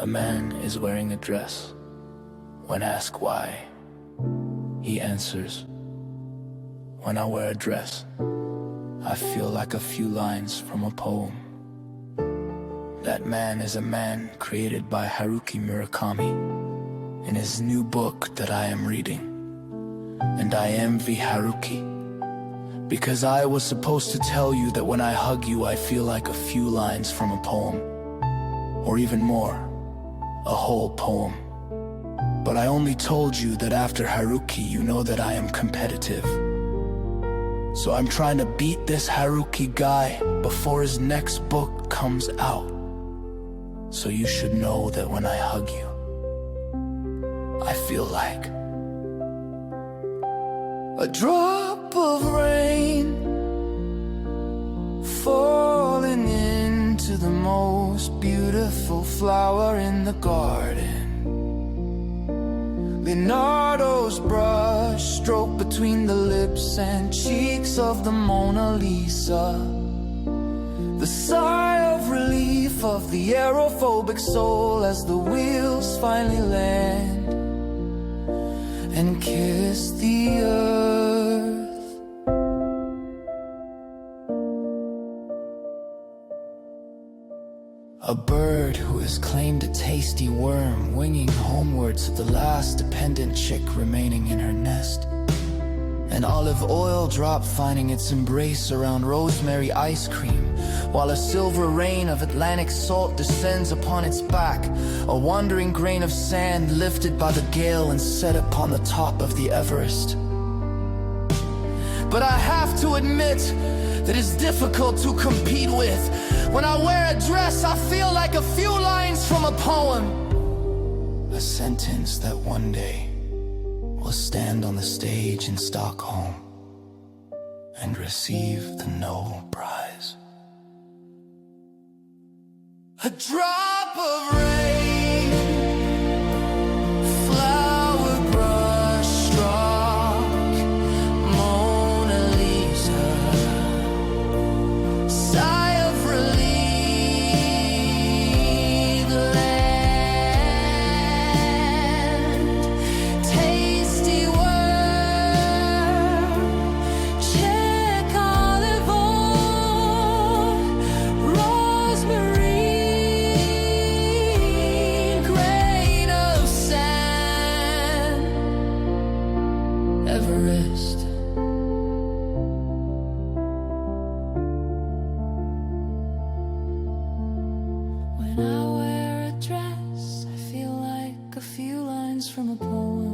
A man is wearing a dress. When asked why, he answers, "When I wear a dress, I feel like a few lines from a poem." That man is a man created by Haruki Murakami in his new book that I am reading. And I envy Haruki, because I was supposed to tell you that when I hug you I feel like a few lines from a poem, or even more, a whole poem. But I only told you that after Haruki you know that I am competitive. So I'm trying to beat this Haruki guy before his next book comes out. So you should know that when I hug you, I feel like a drop of rain falling into the most beautiful flower in the garden. Leonardo's brush stroke between the lips and cheeks of the Mona Lisa. The sigh of relief of the aerophobic soul as the wheels finally land and kiss the earth. A bird who has claimed a tasty worm, winging homeward to the last dependent chick remaining in her nest. An olive oil drop finding its embrace around rosemary ice cream, while a silver rain of Atlantic salt descends upon its back, a wandering grain of sand lifted by the gale and set upon the top of the Everest. But I have to admit that it's difficult to compete with. When I wear a dress, I feel like a few lines from a poem. A sentence that one day will stand on the stage in Stockholm and receive the Nobel Prize. A drop of rain, flower brush stroke, Mona Lisa, sigh of relief, land, tasty word, check olive oil, rosemary, Everest. When I wear a dress, I feel like a few lines from a poem.